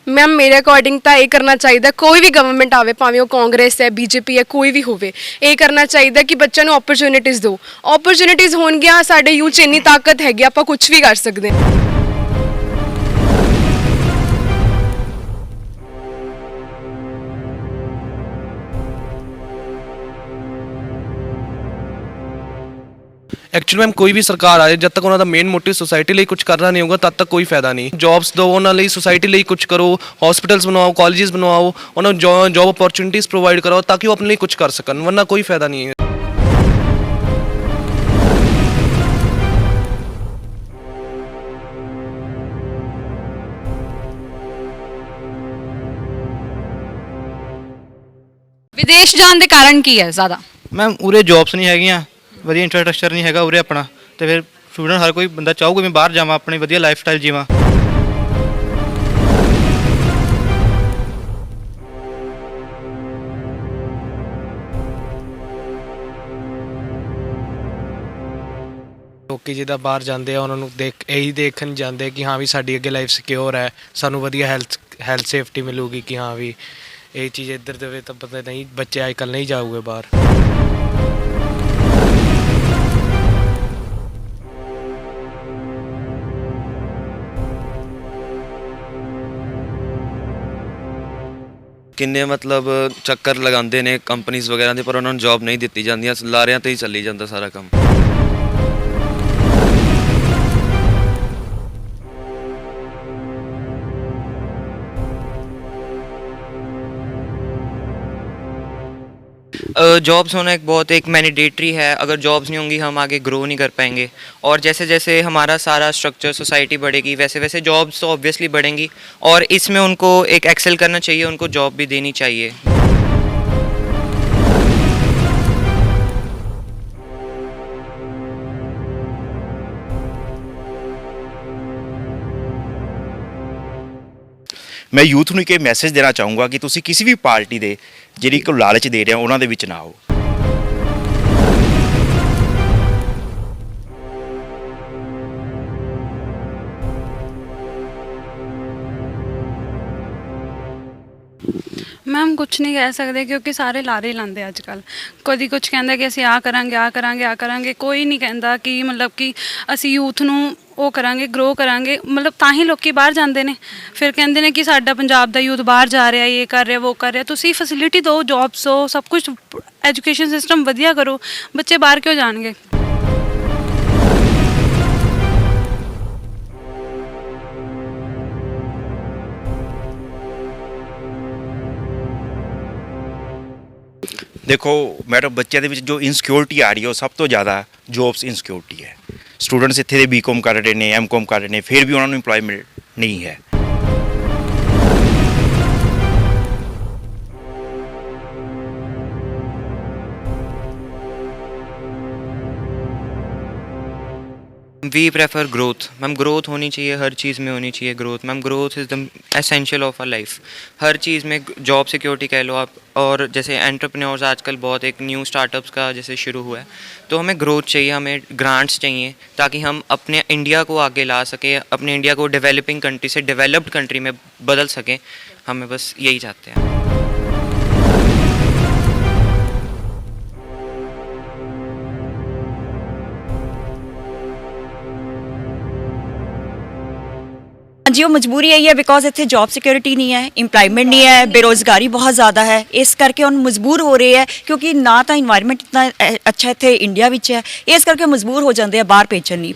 Ma'am मेरे according तो ये करना चाहिए, कोई भी गवर्नमेंट आवे भावें वो कांग्रेस है बीजेपी है कोई भी होवे, ये करना चाहिए कि बच्चों को अपॉर्चुनिटीज़ दो। अपॉर्चुनिटीज़ होणगियां साडे यूथ च इन्नी ताकत हैगी, आपां कुछ भी कर सकते हैं। एक्चुअली मैम कोई भी सरकार आ जाए जब तक उन्होंने मेन मोटिव सोसाइटी लिए कुछ करना नहीं होगा तब तक कोई फायदा नहीं। जॉब्स दो उन्होंने सोसाइटी लिए कुछ करो, हॉस्पिटल्स बनवाओ, कॉलेजेस बनवाओ, उन्होंने जॉब अपॉर्चुनिटीज़ प्रोवाइड कराओ ताकि वो अपने लिए कुछ कर सकन, वरना कोई फायदा नहीं है। ਵਿਦੇਸ਼ ਜਾਣ ਦੇ ਕਾਰਨ ਕੀ ਹੈ ਜ਼ਿਆਦਾ? ਮੈਮ ਉਰੇ ਜੌਬਸ ਨਹੀਂ ਹੈਗੀਆਂ, ਵਧੀਆ ਇੰਫਰਾਸਟ੍ਰਕਚਰ ਨਹੀਂ ਹੈਗਾ ਉਰੇ ਆਪਣਾ, ਤੇ ਫਿਰ ਸਟੂਡੈਂਟ ਹਰ ਕੋਈ ਬੰਦਾ ਚਾਹੂਗਾ ਮੈਂ ਬਾਹਰ ਜਾਵਾਂ, ਆਪਣੀ ਵਧੀਆ ਲਾਈਫ ਸਟਾਈਲ ਜੀਵਾਂ। ਲੋਕੀ ਜਿੱਦਾਂ ਬਾਹਰ ਜਾਂਦੇ ਆ ਉਹਨਾਂ ਨੂੰ ਇਹੀ ਦੇਖਣ ਜਾਂਦੇ ਕਿ ਹਾਂ ਵੀ ਸਾਡੀ ਅੱਗੇ ਲਾਈਫ ਸਿਕਿਉਰ ਹੈ, ਸਾਨੂੰ ਵਧੀਆ ਹੈਲਥ ਸੇਫਟੀ ਮਿਲੂਗੀ ਕਿ ਹਾਂ ਵੀ ਇਹ ਚੀਜ਼ ਇੱਧਰ ਦੇਵੇ ਤਾਂ ਪਤਾ ਨਹੀਂ ਬੱਚੇ ਅੱਜ ਕੱਲ੍ਹ ਨਹੀਂ ਜਾਊਗੇ ਬਾਹਰ। ਕਿੰਨੇ ਮਤਲਬ ਚੱਕਰ ਲਗਾਉਂਦੇ ਨੇ ਕੰਪਨੀਆਂ ਵਗੈਰਾ ਦੇ, ਪਰ ਉਹਨਾਂ ਨੂੰ ਜੌਬ ਨਹੀਂ ਦਿੱਤੀ ਜਾਂਦੀਆਂ, ਲਾਰਿਆਂ ਤੇ ਹੀ ਚੱਲੀ ਜਾਂਦਾ ਸਾਰਾ ਕੰਮ। जॉब्स होना एक मैंडेटरी है। अगर जॉब्स नहीं होंगी हम आगे ग्रो नहीं कर पाएंगे, और जैसे जैसे हमारा सारा स्ट्रक्चर सोसाइटी बढ़ेगी वैसे वैसे जॉब्स तो ऑब्वियसली बढ़ेंगी, और इसमें उनको एक एक्सेल करना चाहिए, उनको जॉब भी देनी चाहिए। मैं यूथ ਨੂੰ ਇੱਕ ਮੈਸੇਜ ਦੇਣਾ ਚਾਹੂੰਗਾ ਕਿ ਤੁਸੀਂ ਕਿਸੇ ਵੀ ਪਾਰਟੀ ਦੇ ਜਿਹੜੀ ਕੋਈ ਲਾਲਚ ਦੇ ਰਹੇ ਹੋ ਉਹਨਾਂ ਦੇ ਵਿੱਚ ਨਾ ਆਓ। मैम कुछ नहीं कह सकते क्योंकि सारे लारे लाते अजकल, कभी कुछ कहता कि असीं आ करांगे आ करांगे आ करांगे, कोई नहीं कहता कि मतलब कि असीं यूथ नूं ਉਹ ਕਰਾਂਗੇ ਗਰੋ ਕਰਾਂਗੇ, ਮਤਲਬ ਤਾਂ ਹੀ ਲੋਕੀ ਬਾਹਰ ਜਾਂਦੇ ਨੇ। ਫਿਰ ਕਹਿੰਦੇ ਨੇ ਕਿ ਸਾਡਾ ਪੰਜਾਬ ਦਾ ਯੂਥ ਬਾਹਰ ਜਾ ਰਿਹਾ, ਇਹ ਕਰ ਰਿਹਾ ਉਹ ਕਰ ਰਿਹਾ। ਤੁਸੀਂ ਫੈਸਿਲਿਟੀ ਦਿਓ, ਜੌਬਸ ਦਿਓ, ਸਭ ਕੁਝ, ਐਜੂਕੇਸ਼ਨ ਸਿਸਟਮ ਵਧੀਆ ਕਰੋ, ਬੱਚੇ ਬਾਹਰ ਕਿਉਂ ਜਾਣਗੇ। ਦੇਖੋ ਮੈਡਮ, ਬੱਚਿਆਂ ਦੇ ਵਿੱਚ ਜੋ ਇਨਸਿਕਿਉਰਿਟੀ ਆ ਰਹੀ ਹੈ ਉਹ ਸਭ ਤੋਂ ਜ਼ਿਆਦਾ ਜੌਬਸ ਇਨਸਿਕਿਉਰਿਟੀ ਹੈ। ਸਟੂਡੈਂਟਸ ਇੱਥੇ ਦੇ ਬੀਕਾਮ ਕਰ ਰਹੇ ਨੇ, ਐਮਕਾਮ ਕਰ ਰਹੇ ਨੇ, ਫਿਰ ਵੀ ਉਹਨਾਂ ਨੂੰ ਇੰਪਲੋਇਮੈਂਟ ਨਹੀਂ ਹੈ। We prefer growth. Ma'am growth होनी चाहिए, हर चीज़ में होनी चाहिए growth. Ma'am growth is the essential of a life. हर चीज़ में जॉब सिक्योरिटी कह लो आप, और जैसे एंटरप्रेन्योर्स आजकल बहुत एक न्यू स्टार्टअप्स का जैसे शुरू हुआ है, तो हमें ग्रोथ चाहिए, हमें ग्रांट्स चाहिए ताकि हम अपने इंडिया को आगे ला सकें, अपने इंडिया को डेवलपिंग कंट्री से डेवलप्ड कंट्री में बदल सकें। हमें बस यही चाहते हैं। जी वो मजबूरी यही है बिकॉज इतने जॉब सिक्योरिटी नहीं है, इंप्लॉयमेंट नहीं है, बेरोज़गारी बहुत ज़्यादा है, इस करके हम मजबूर हो रहे हैं क्योंकि ना तो इन्वायरमेंट इतना अच्छा इतने इंडिया विच है, इस करके मजबूर हो जाते हैं बाहर भेजन नहीं।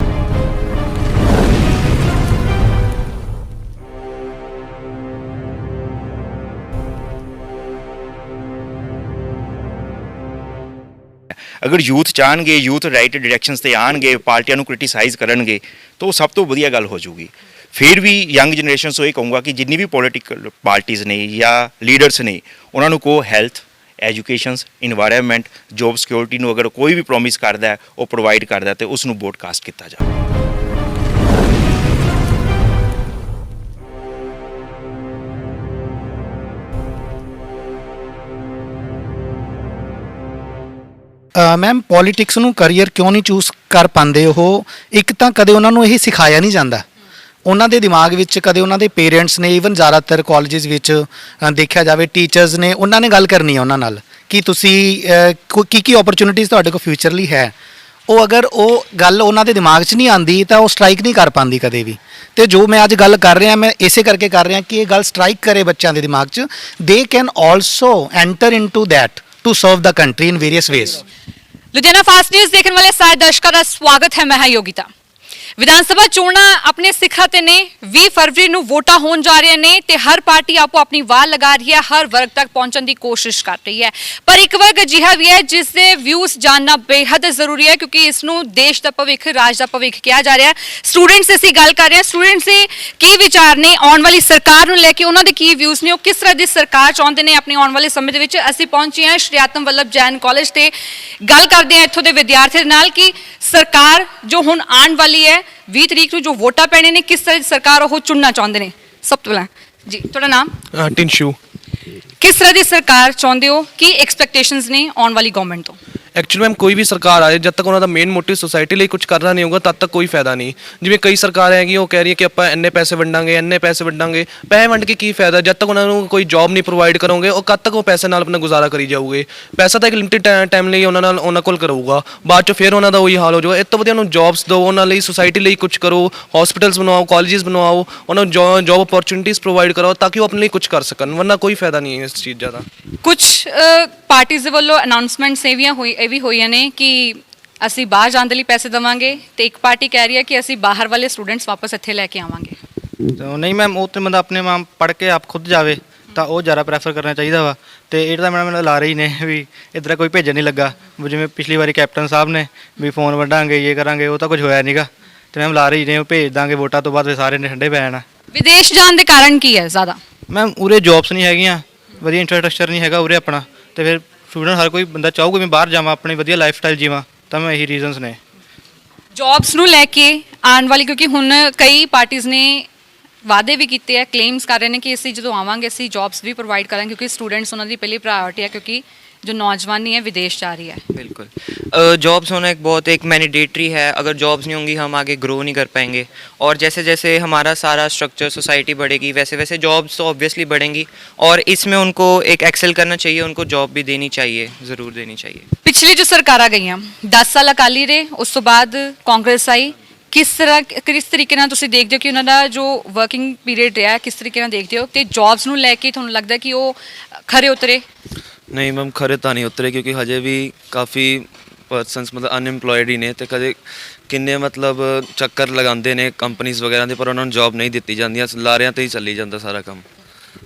ਅਗਰ ਯੂਥ ਚਾਹਣਗੇ, ਯੂਥ ਰਾਈਟ ਡਾਇਰੈਕਸ਼ਨਸ ਤੇ ਆਣਗੇ, ਪਾਰਟੀਆਂ ਨੂੰ ਕ੍ਰਿਟਿਸਾਈਜ਼ ਕਰਨਗੇ ਤਾਂ ਉਹ ਸਭ ਤੋਂ ਵਧੀਆ ਗੱਲ ਹੋ ਜੂਗੀ। ਫਿਰ ਵੀ ਯੰਗ ਜਨਰੇਸ਼ਨ ਤੋਂ ਇਹ ਕਹੂੰਗਾ ਕਿ ਜਿੰਨੀ ਵੀ ਪੋਲੀਟੀਕਲ ਪਾਰਟੀਆਂ ਨੇ ਜਾਂ ਲੀਡਰਸ ਨੇ ਉਹਨਾਂ ਨੂੰ ਕੋ health, educations, environment, job security ਨੂੰ ਅਗਰ ਕੋਈ ਵੀ ਪ੍ਰੋਮਿਸ ਕਰਦਾ ਉਹ ਪ੍ਰੋਵਾਈਡ ਕਰਦਾ ਤੇ ਉਸ ਨੂੰ ਬ੍ਰੋਡਕਾਸਟ ਕੀਤਾ ਜਾਵੇ। ਮੈਮ ਪੋਲੀਟਿਕਸ ਨੂੰ ਕਰੀਅਰ ਕਿਉਂ ਨਹੀਂ ਚੂਜ਼ ਕਰ ਪਾਉਂਦੇ ਉਹ? ਇੱਕ ਤਾਂ ਕਦੇ ਉਹਨਾਂ ਨੂੰ ਇਹ ਸਿਖਾਇਆ ਨਹੀਂ ਜਾਂਦਾ, ਉਹਨਾਂ ਦੇ ਦਿਮਾਗ ਵਿੱਚ ਕਦੇ ਉਹਨਾਂ ਦੇ ਪੇਰੈਂਟਸ ਨੇ ਈਵਨ ਜ਼ਿਆਦਾਤਰ ਕਾਲਜਸ ਵਿੱਚ ਦੇਖਿਆ ਜਾਵੇ ਟੀਚਰਸ ਨੇ ਉਹਨਾਂ ਨੇ ਗੱਲ ਕਰਨੀ ਹੈ ਉਹਨਾਂ ਨਾਲ ਕਿ ਤੁਸੀਂ ਕੀ ਓਪਰਚੁਨਿਟੀਜ਼ ਤੁਹਾਡੇ ਕੋਲ ਫਿਊਚਰ ਲਈ ਹੈ। ਉਹ ਅਗਰ ਉਹ ਗੱਲ ਉਹਨਾਂ ਦੇ ਦਿਮਾਗ 'ਚ ਨਹੀਂ ਆਂਦੀ ਤਾਂ ਉਹ ਸਟ੍ਰਾਈਕ ਨਹੀਂ ਕਰ ਪਾਉਂਦੀ ਕਦੇ ਵੀ। ਤੇ ਜੋ ਮੈਂ ਅੱਜ ਗੱਲ ਕਰ ਰਿਹਾ ਮੈਂ ਇਸੇ ਕਰਕੇ ਕਰ ਰਿਹਾ ਕਿ ਇਹ ਗੱਲ ਸਟ੍ਰਾਈਕ ਕਰੇ ਬੱਚਿਆਂ ਦੇ ਦਿਮਾਗ 'ਚ। They can also enter into that to serve the country in various ways. Ludhiana fast news ਦੇਖਣ ਵਾਲੇ ਸਾਰੇ ਦਰਸ਼ਕਾਂ ਦਾ ਸਵਾਗਤ ਹੈ। ਮੈਂ ਹਾਂ ਯੋਗਿਤਾ। ਵਿਧਾਨ ਸਭਾ ਚੋਣਾਂ ਆਪਣੇ ਸਿਖਰ ਤੇ ਨੇ। 20 ਫਰਵਰੀ ਨੂੰ ਵੋਟਾਂ ਹੋਣ ਜਾ ਰਹੀਆਂ ਨੇ ਤੇ ਹਰ ਪਾਰਟੀ ਆਪੋ ਆਪਣੀ ਵਾਹ ਲਗਾ ਰਹੀ ਹੈ, ਹਰ ਵਰਗ ਤੱਕ ਪਹੁੰਚਣ ਦੀ ਕੋਸ਼ਿਸ਼ ਕਰ ਰਹੀ ਹੈ। ਪਰ ਇੱਕ ਵਰਗ ਅਜਿਹਾ ਵੀ ਹੈ ਜਿਸ ਦੇ ਵਿਊਜ਼ ਜਾਨਣਾ ਬੇहद ਜ਼ਰੂਰੀ ਹੈ ਕਿਉਂਕਿ ਇਸ ਨੂੰ ਦੇਸ਼ ਦਾ ਭਵਿੱਖ, ਰਾਜ ਦਾ ਭਵਿੱਖ ਕਿਹਾ ਜਾ ਰਿਹਾ ਹੈ। ਸਟੂਡੈਂਟਸ ਅਸੀਂ ਗੱਲ ਕਰ ਰਹੇ ਹਾਂ, ਸਟੂਡੈਂਟਸ ਦੇ ਕੀ ਵਿਚਾਰ ਨੇ ਆਉਣ ਵਾਲੀ ਸਰਕਾਰ ਨੂੰ ਲੈ ਕੇ, ਉਹਨਾਂ ਦੇ ਕੀ ਵਿਊਜ਼ ਨੇ, ਉਹ ਕਿਸ ਤਰ੍ਹਾਂ ਦੀ ਸਰਕਾਰ ਚਾਹੁੰਦੇ ਨੇ ਆਪਣੇ ਆਉਣ ਵਾਲੇ ਸਮੇਂ ਦੇ ਵਿੱਚ। ਅਸੀਂ ਪਹੁੰਚੇ ਹਾਂ ਸ਼੍ਰੀ ਆਤਮ ਵੱਲਭ ਜੈਨ ਕਾਲਜ ਤੇ ਗੱਲ ਕਰਦੇ ਹਾਂ ਇੱਥੋਂ ਦੇ ਵਿਦਿਆਰਥੀਆਂ ਨਾਲ ਕਿ ਸਰਕਾਰ ਜੋ ਹੁਣ ਆਉਣ ਵਾਲੀ ਹੈ 20 ਤਰੀਕ ਨੂੰ ਜੋ ਵੋਟਾਂ ਪੈਣੇ ਨੇ, ਕਿਸ ਤਰ੍ਹਾਂ ਦੀ ਸਰਕਾਰ ਉਹ ਚੁਣਨਾ ਚਾਹੁੰਦੇ ਨੇ। ਸਭ ਤੋਂ ਪਹਿਲਾਂ ਜੀ ਤੁਹਾਡਾ ਨਾਮ? ਟਿੰਸ਼ੂ। ਕਿਸ ਤਰ੍ਹਾਂ ਦੀ ਸਰਕਾਰ ਚਾਹੁੰਦੇ ਹੋ, ਕੀ ਐਕਸਪੈਕਟੇਸ਼ਨਸ ਨੇ ਆਉਣ ਵਾਲੀ ਗਵਰਨਮੈਂਟ ਤੋਂ? ਐਕਚੁਅਲੀ ਮੈਮ ਕੋਈ ਵੀ ਸਰਕਾਰ ਆਏ ਜਦ ਤੱਕ ਉਹਨਾਂ ਦਾ ਮੇਨ ਮੋਟਿਵ ਸੋਸਾਇਟੀ ਲਈ ਕੁਝ ਕਰਨਾ ਨਹੀਂ ਹੋਊਗਾ ਤਦ ਤੱਕ ਕੋਈ ਫਾਇਦਾ ਨਹੀਂ। ਜਿਵੇਂ ਕਈ ਸਰਕਾਰਾਂ ਹੈਗੀਆਂ ਉਹ ਕਹਿ ਰਹੀ ਹੈ ਕਿ ਆਪਾਂ ਇੰਨੇ ਪੈਸੇ ਵੰਡਾਂਗੇ ਪੈਸੇ ਵੰਡ ਕੇ ਕੀ ਫਾਇਦਾ ਜਦ ਤੱਕ ਉਹਨਾਂ ਨੂੰ ਕੋਈ ਜੌਬ ਨਹੀਂ ਪ੍ਰੋਵਾਈਡ ਕਰੋਗੇ। ਉਹ ਕਦ ਤੱਕ ਉਹ ਪੈਸੇ ਨਾਲ ਆਪਣਾ ਗੁਜ਼ਾਰਾ ਕਰੀ ਜਾਊਗੇ। ਪੈਸਾ ਤਾਂ ਇੱਕ ਲਿਮਿਟਿਡ ਟਾਈਮ ਲਈ ਉਹਨਾਂ ਕੋਲ ਕਰੂਗਾ, ਬਾਅਦ ਚ ਫਿਰ ਉਹਨਾਂ ਦਾ ਉਹੀ ਹਾਲ ਹੋ ਜਾਊਗਾ। ਇਸ ਤੋਂ ਵਧੀਆ ਉਹਨੂੰ ਜੌਬਸ ਦਿਓ, ਉਹਨਾਂ ਲਈ ਸੋਸਾਇਟੀ ਲਈ ਕੁਝ ਕਰੋ, ਹਸਪੀਟਲਸ ਬਣਵਾਓ, ਕਾਲਜਸ ਬਣਵਾਓ, ਉਹਨਾਂ ਨੂੰ ਜੌਬ ਅਪੋਰਚੁਨਿਟੀਜ਼ ਪ੍ਰੋਵਾਈਡ ਕਰਾਓ ਤਾਂ ਕਿ ਉਹ ਆਪਣੇ ਲਈ ਕੁਝ ਕਰ ਸਕਣ, ਵਰਨਾ ਕੋਈ ਫਾਇਦਾ ਨਹੀਂ ਹੈ ਇਸ ਚੀਜ਼ ਦਾ। ਕੁਝ ਪਾਰਟੀਆਂ ਦੇ ਵੱਲੋਂ ਅਨਾਉਂਸਮੈਂਟਸ ਇਹ ਵੀ ਹੋਈਆਂ ਨੇ ਕਿ ਅਸੀਂ ਬਾਹਰ ਜਾਣ ਦੇ ਲਈ ਪੈਸੇ ਦੇਵਾਂਗੇ ਤੇ ਇੱਕ ਪਾਰਟੀ ਕਹਿ ਰਹੀ ਹੈ ਕਿ ਅਸੀਂ ਬਾਹਰ ਵਾਲੇ ਸਟੂਡੈਂਟਸ ਵਾਪਸ ਇੱਥੇ ਲੈ ਕੇ ਆਵਾਂਗੇ। ਨਹੀਂ ਮੈਮ, ਉਹ ਤੇ ਬੰਦਾ ਆਪਣੇ ਮਾਂ ਪੜ੍ਹ ਕੇ ਆਪ ਖੁਦ ਜਾਵੇ ਤਾਂ ਉਹ ਜ਼ਿਆਦਾ ਪ੍ਰੈਫਰ ਕਰਨਾ ਚਾਹੀਦਾ ਵਾ। ਤੇ ਇਹ ਤਾਂ ਮੈਨੂੰ ਲਾ ਰਹੀ ਨੇ ਵੀ ਇੱਧਰ ਕੋਈ ਭੇਜਣ ਨਹੀਂ ਲੱਗਾ। ਜਿਵੇਂ ਪਿਛਲੀ ਵਾਰੀ ਕੈਪਟਨ ਸਾਹਿਬ ਨੇ ਵੀ ਫੋਨ ਵੰਡਾਂਗੇ, ਇਹ ਕਰਾਂਗੇ, ਉਹ ਤਾਂ ਕੁਝ ਹੋਇਆ ਨਹੀਂਗਾ। ਤੇ ਮੈਮ ਲਾ ਰਹੀ ਨੇ ਉਹ ਭੇਜ ਦਾਂਗੇ, ਵੋਟਾਂ ਤੋਂ ਬਾਅਦ ਫਿਰ ਸਾਰੇ ਨੇ ਠੰਡੇ ਪੈ ਜਾਣਾ। ਵਿਦੇਸ਼ ਜਾਣ ਦੇ ਕਾਰਨ ਕੀ ਹੈ ਜ਼ਿਆਦਾ? ਮੈਮ ਉਰੇ ਜੌਬਸ ਨਹੀਂ ਹੈਗੀਆਂ, ਵਧੀਆ ਇੰਫਰਾਸਟਰਕਚਰ ਨਹੀਂ ਹੈਗਾ ਉਰੇ ਆਪਣਾ, ਤੇ ਫਿਰ ਸਟੂਡੈਂਟ ਹਰ ਕੋਈ ਬੰਦਾ ਚਾਹੂਗਾ ਮੈਂ ਬਾਹਰ ਜਾਵਾਂ, ਆਪਣੀ ਵਧੀਆ ਲਾਈਫ ਸਟਾਈਲ ਜੀਵਾਂ, ਤਾਂ ਮੈਂ ਇਹੀ ਰੀਜ਼ਨਸ ਨੇ। ਜੌਬਸ ਨੂੰ ਲੈ ਕੇ ਆਉਣ ਵਾਲੀ, ਕਿਉਂਕਿ ਹੁਣ ਕਈ ਪਾਰਟੀਆਂ ਨੇ ਵਾਅਦੇ ਵੀ ਕੀਤੇ ਆ, ਕਲੇਮਸ ਕਰ ਰਹੇ ਨੇ ਕਿ ਅਸੀਂ ਜਦੋਂ ਆਵਾਂਗੇ ਅਸੀਂ ਜੌਬਸ ਵੀ ਪ੍ਰੋਵਾਈਡ ਕਰਾਂਗੇ ਕਿਉਂਕਿ ਸਟੂडेंट्स ਉਹਨਾਂ ਦੀ ਪਹਿਲੀ प्रायोरिटी है क्योंकि जो नौजवानी है विदेश जा रही है। बिल्कुल जॉब्स होना एक मैंडेटरी है। अगर जॉब्स नहीं होंगी हम आगे ग्रो नहीं कर पाएंगे, और जैसे जैसे हमारा सारा स्ट्रक्चर सोसाइटी बढ़ेगी वैसे वैसे जॉब्स तो ऑब्वियसली बढ़ेंगी और इसमें उनको एक एक्सेल करना चाहिए, उनको जॉब भी देनी चाहिए, ज़रूर देनी चाहिए। पिछली जो सरकारां गईयां 10 साल अकाली रहे, उस तो बाद कांग्रेस आई, किस तरीके ਨਾਲ ਤੁਸੀਂ ਦੇਖਦੇ ਹੋ ਕਿ ਉਹਨਾਂ ਦਾ ਜੋ ਵਰਕਿੰਗ ਪੀਰੀਅਡ ਰਿਹਾ ਕਿਸ ਤਰੀਕੇ ਨਾਲ ਦੇਖਦੇ ਹੋ ਤੇ ਜੌਬਸ ਨੂੰ ਲੈ ਕੇ ਤੁਹਾਨੂੰ ਲੱਗਦਾ ਕਿ ਉਹ ਖਰੇ ਉਤਰੇ? ਨਹੀਂ ਮੈਮ, ਖਰੇ ਤਾਂ ਨਹੀਂ ਉਤਰੇ ਕਿਉਂਕਿ ਹਜੇ ਵੀ ਕਾਫੀ ਪਰਸਨਸ ਮਤਲਬ ਅਨਇੰਪਲੋਇਡ ਹੀ ਨੇ ਤੇ ਕਦੇ ਕਿੰਨੇ ਮਤਲਬ ਚੱਕਰ ਲਗਾਉਂਦੇ ਨੇ ਕੰਪਨੀਆਂ ਵਗੈਰਾ ਦੇ, ਪਰ ਉਹਨਾਂ ਨੂੰ ਜੌਬ ਨਹੀਂ ਦਿੱਤੀ ਜਾਂਦੀਆਂ, ਲਾਰਿਆਂ ਤੇ ਹੀ ਚੱਲੀ ਜਾਂਦਾ ਸਾਰਾ ਕੰਮ।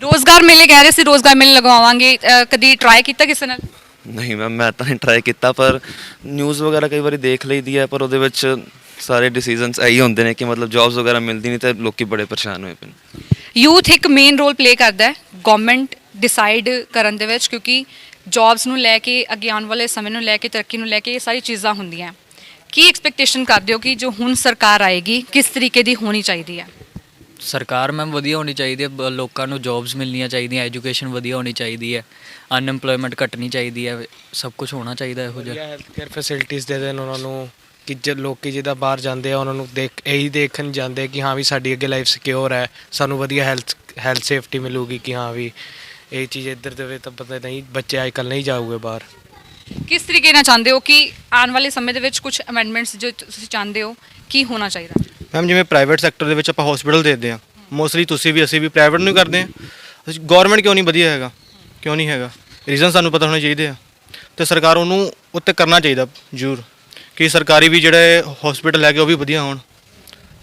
ਰੋਜ਼ਗਾਰ ਮੇਲੇ ਕਹਿ ਰਹੇ ਸੀ, ਰੋਜ਼ਗਾਰ ਮੇਲੇ ਲਗਵਾਵਾਂਗੇ, ਕਦੀ ਟਰਾਈ ਕੀਤਾ ਕਿਸੇ ਨਾਲ? ਨਹੀਂ ਮੈਮ, ਮੈਂ ਤਾਂ ਨਹੀਂ ਟਰਾਈ ਕੀਤਾ, ਪਰ ਨਿਊਜ਼ ਵਗੈਰਾ ਕਈ ਵਾਰੀ ਦੇਖ ਲਈਦੀ ਹੈ, ਪਰ ਉਹਦੇ ਵਿੱਚ ਸਾਰੇ ਡਿਸੀਜਨਸ ਇਹੀ ਹੁੰਦੇ ਨੇ ਕਿ ਮਤਲਬ ਜੌਬਸ ਵਗੈਰਾ ਮਿਲਦੀ ਨਹੀਂ ਤੇ ਲੋਕੀ ਬੜੇ ਪਰੇਸ਼ਾਨ ਹੋਏ ਪਏ ਨੇ। ਯੂਥ ਇੱਕ ਮੇਨ ਰੋਲ ਪਲੇ ਕਰਦਾ ਹੈ ਗਵਰਨਮੈਂਟ ਡਿਸਾਈਡ ਕਰਨ ਦੇ ਵਿੱਚ, ਕਿਉਂਕਿ ਜੌਬਸ ਨੂੰ ਲੈ ਕੇ, ਅੱਗੇ ਆਉਣ ਵਾਲੇ ਸਮੇਂ ਨੂੰ ਲੈ ਕੇ, ਤਰੱਕੀ ਨੂੰ ਲੈ ਕੇ ਇਹ ਸਾਰੀ ਚੀਜ਼ਾਂ ਹੁੰਦੀਆਂ। ਕੀ ਐਕਸਪੈਕਟੇਸ਼ਨ ਕਰਦੇ ਹੋ ਕਿ ਜੋ ਹੁਣ ਸਰਕਾਰ ਆਏਗੀ ਕਿਸ ਤਰੀਕੇ ਦੀ ਹੋਣੀ ਚਾਹੀਦੀ ਹੈ? ਸਰਕਾਰ ਮੈਮ ਵਧੀਆ ਹੋਣੀ ਚਾਹੀਦੀ ਹੈ, ਲੋਕਾਂ ਨੂੰ ਜੌਬਸ ਮਿਲਣੀਆਂ ਚਾਹੀਦੀਆਂ, ਐਜੂਕੇਸ਼ਨ ਵਧੀਆ ਹੋਣੀ ਚਾਹੀਦੀ ਹੈ, ਅਨਐਮਪਲੋਇਮੈਂਟ ਘਟਣੀ ਚਾਹੀਦੀ ਹੈ, ਸਭ ਕੁਝ ਹੋਣਾ ਚਾਹੀਦਾ ਇਹੋ ਜਿਹਾ। ਹੈਲਥ ਕੇਅਰ ਫੈਸਿਲਿਟੀਜ਼ ਦੇ ਦੇਣ ਉਹਨਾਂ ਨੂੰ ਕਿ ਜੇ ਲੋਕੀ ਜਿੱਦਾਂ ਬਾਹਰ ਜਾਂਦੇ ਆ ਉਹਨਾਂ ਨੂੰ ਇਹੀ ਦੇਖਣ ਜਾਂਦੇ ਕਿ ਹਾਂ ਵੀ ਸਾਡੀ ਅੱਗੇ ਲਾਈਫ ਸਿਕਿਉਰ ਹੈ, ਸਾਨੂੰ ਵਧੀਆ ਹੈਲਥ ਸੇਫਟੀ ਮਿਲੂਗੀ ਕਿ ਹਾਂ ਵੀ ਇਹ ਚੀਜ਼ ਇੱਧਰ ਦੇਵੇ ਤਾਂ ਪਤਾ ਨਹੀਂ ਬੱਚੇ ਅੱਜ ਕੱਲ੍ਹ ਨਹੀਂ ਜਾਊਗੇ ਬਾਹਰ। ਕਿਸ ਤਰੀਕੇ ਨਾਲ ਚਾਹੁੰਦੇ ਹੋ ਕਿ ਆਉਣ ਵਾਲੇ ਸਮੇਂ ਦੇ ਵਿੱਚ ਕੁਝ ਅਮੈਂਡਮੈਂਟਸ ਜੋ ਤੁਸੀਂ ਚਾਹੁੰਦੇ ਹੋ ਕੀ ਹੋਣਾ ਚਾਹੀਦਾ? ਮੈਮ ਜਿਵੇਂ ਪ੍ਰਾਈਵੇਟ ਸੈਕਟਰ ਦੇ ਵਿੱਚ ਆਪਾਂ ਹਸਪੀਟਲ ਦੇਖਦੇ ਹਾਂ, ਮੋਸਟਲੀ ਤੁਸੀਂ ਵੀ ਅਸੀਂ ਵੀ ਪ੍ਰਾਈਵੇਟ ਨੂੰ ਕਰਦੇ ਹਾਂ। ਗੌਰਮੈਂਟ ਕਿਉਂ ਨਹੀਂ ਵਧੀਆ ਹੈਗਾ, ਕਿਉਂ ਨਹੀਂ ਹੈਗਾ? ਰੀਜ਼ਨ ਸਾਨੂੰ ਪਤਾ ਹੋਣੇ ਚਾਹੀਦੇ ਆ ਅਤੇ ਸਰਕਾਰ ਉਹਨੂੰ ਉੱਤੇ ਕਰਨਾ ਚਾਹੀਦਾ ਜ਼ਰੂਰ ਕਿ ਸਰਕਾਰੀ ਵੀ ਜਿਹੜੇ ਹਸਪੀਟਲ ਹੈਗੇ ਉਹ ਵੀ ਵਧੀਆ ਹੋਣ,